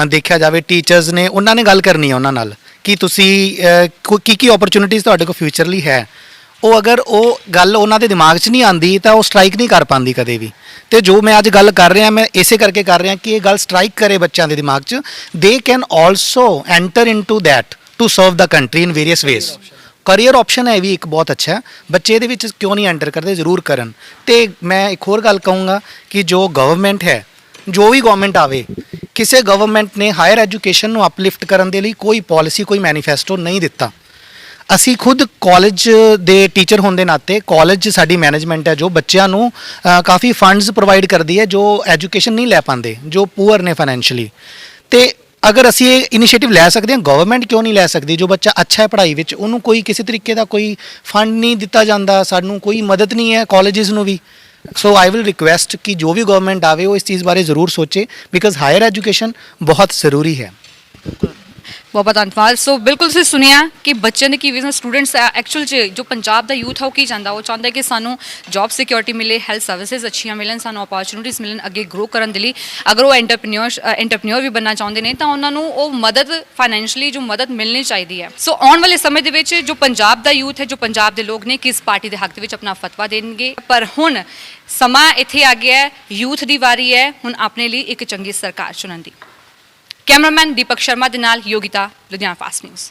ਦੇਖਿਆ ਜਾਵੇ ਟੀਚਰਸ ਨੇ, ਉਹਨਾਂ ਨੇ ਗੱਲ ਕਰਨੀ ਹੈ ਉਹਨਾਂ ਨਾਲ ਕਿ ਤੁਸੀਂ ਕੀ ਓਪਰਚੁਨਿਟੀਜ਼ ਤੁਹਾਡੇ ਕੋਲ ਫਿਊਚਰ ਲਈ ਹੈ। ਉਹ ਅਗਰ ਉਹ ਗੱਲ ਉਹਨਾਂ ਦੇ ਦਿਮਾਗ 'ਚ ਨਹੀਂ ਆਉਂਦੀ ਤਾਂ ਉਹ ਸਟਰਾਈਕ ਨਹੀਂ ਕਰ ਪਾਉਂਦੀ ਕਦੇ ਵੀ। ਤੇ ਜੋ ਮੈਂ ਅੱਜ ਗੱਲ ਕਰ ਰਿਹਾ, ਮੈਂ ਇਸੇ ਕਰਕੇ ਕਰ ਰਿਹਾ ਕਿ ਇਹ ਗੱਲ ਸਟਰਾਈਕ ਕਰੇ ਬੱਚਿਆਂ ਦੇ ਦਿਮਾਗ 'ਚ। They can also enter into that to serve the country in various ways. Career option ਹੈ ਵੀ ਇੱਕ ਬਹੁਤ ਅੱਛਾ ਹੈ, ਬੱਚੇ ਇਹਦੇ ਵਿੱਚ ਕਿਉਂ ਨਹੀਂ ਐਂਟਰ ਕਰਦੇ, ਜ਼ਰੂਰ ਕਰਨ। ਤੇ ਮੈਂ ਇੱਕ ਹੋਰ ਗੱਲ ਕਹੂੰਗਾ ਕਿ ਜੋ ਗਵਰਨਮੈਂਟ ਹੈ, ਜੋ ਵੀ ਗਵਰਨਮੈਂਟ ਆਵੇ, ਕਿਸੇ ਗਵਰਨਮੈਂਟ ਨੇ ਹਾਇਰ ਐਜੂਕੇਸ਼ਨ ਨੂੰ ਅਪਲਿਫਟ ਕਰਨ ਦੇ ਲਈ ਕੋਈ ਪਾਲਿਸੀ, ਕੋਈ ਮੈਨੀਫੈਸਟੋ ਨਹੀਂ ਦਿੱਤਾ। ਅਸੀਂ ਖੁਦ ਕਾਲਜ ਦੇ ਟੀਚਰ ਹੋਣ ਦੇ ਨਾਤੇ ਕਾਲਜ ਸਾਡੀ ਮੈਨੇਜਮੈਂਟ ਹੈ ਜੋ ਬੱਚਿਆਂ ਨੂੰ ਕਾਫੀ ਫੰਡਸ ਪ੍ਰੋਵਾਈਡ ਕਰਦੀ ਹੈ ਜੋ ਐਜੂਕੇਸ਼ਨ ਨਹੀਂ ਲੈ ਪਾਉਂਦੇ, ਜੋ ਪੂਅਰ ਨੇ ਫਾਈਨੈਂਸ਼ੀਅਲੀ। ਤੇ ਅਗਰ ਅਸੀਂ ਇਹ ਇਨੀਸ਼ੀਏਟਿਵ ਲੈ ਸਕਦੇ ਹਾਂ, ਗਵਰਨਮੈਂਟ ਕਿਉਂ ਨਹੀਂ ਲੈ ਸਕਦੀ? ਜੋ ਬੱਚਾ ਅੱਛਾ ਹੈ ਪੜ੍ਹਾਈ ਵਿੱਚ, ਉਹਨੂੰ ਕੋਈ ਕਿਸੇ ਤਰੀਕੇ ਦਾ ਕੋਈ ਫੰਡ ਨਹੀਂ ਦਿੱਤਾ ਜਾਂਦਾ, ਸਾਨੂੰ ਕੋਈ ਮਦਦ ਨਹੀਂ ਹੈ ਕਾਲਜਿਸ ਨੂੰ ਵੀ। ਸੋ ਆਈ ਵਿਲ ਰਿਕੁਐਸਟ ਕਿ ਜੋ ਵੀ ਗਵਰਨਮੈਂਟ ਆਵੇ ਉਹ ਇਸ ਚੀਜ਼ ਬਾਰੇ ਜ਼ਰੂਰ ਸੋਚੇ, ਬਿਕਾਜ਼ ਹਾਇਰ ਐਜੂਕੇਸ਼ਨ ਬਹੁਤ ਜ਼ਰੂਰੀ ਹੈ। ਬਹੁਤ ਬਹੁਤ ਧੰਨਵਾਦ। ਸੋ ਬਿਲਕੁਲ ਤੁਸੀਂ ਸੁਣਿਆ ਕਿ ਬੱਚਿਆਂ ਦੇ ਕੀ ਵਿਜ਼ਨ ਸਟੂਡੈਂਟਸ ਐਕਚੁਅਲ 'ਚ ਜੋ ਪੰਜਾਬ ਦਾ ਯੂਥ ਹੈ ਉਹ ਕੀ ਚਾਹੁੰਦਾ, ਉਹ ਚਾਹੁੰਦਾ ਕਿ ਸਾਨੂੰ ਜੌਬ ਸਿਕਿਉਰਿਟੀ ਮਿਲੇ, ਹੈਲਥ ਸਰਵਿਸਿਜ਼ ਅੱਛੀਆਂ ਮਿਲਣ, ਸਾਨੂੰ ਅਪੋਰਚੁਨਿਟੀਜ਼ ਮਿਲਣ ਅੱਗੇ ਗਰੋ ਕਰਨ ਦੇ ਲਈ। ਅਗਰ ਉਹ ਐਂਟਰਪ੍ਰੀਨਿਓਰ ਵੀ ਬਣਨਾ ਚਾਹੁੰਦੇ ਨੇ ਤਾਂ ਉਹਨਾਂ ਨੂੰ ਉਹ ਮਦਦ ਫਾਈਨੈਂਸ਼ੀਅਲੀ ਜੋ ਮਦਦ ਮਿਲਣੀ ਚਾਹੀਦੀ ਹੈ। ਸੋ ਆਉਣ ਵਾਲੇ ਸਮੇਂ ਦੇ ਵਿੱਚ ਜੋ ਪੰਜਾਬ ਦਾ ਯੂਥ ਹੈ, ਜੋ ਪੰਜਾਬ ਦੇ ਲੋਕ ਨੇ, ਕਿਸ ਪਾਰਟੀ ਦੇ ਹੱਕ ਦੇ ਵਿੱਚ ਆਪਣਾ ਫਤਵਾ ਦੇਣਗੇ। ਪਰ ਹੁਣ ਸਮਾਂ ਇੱਥੇ ਆ ਗਿਆ ਹੈ, ਯੂਥ ਦੀ ਵਾਰੀ ਹੈ ਹੁਣ ਆਪਣੇ ਲਈ ਇੱਕ ਚੰਗੀ ਸਰਕਾਰ ਚੁਣਨ ਦੀ। ਕੈਮਰਾਮੈਨ ਦੀਪਕ ਸ਼ਰਮਾ ਦੇ ਨਾਲ ਯੋਗਿਤਾ, ਲੁਧਿਆਣਾ ਫਾਸਟ ਨਿਊਜ਼।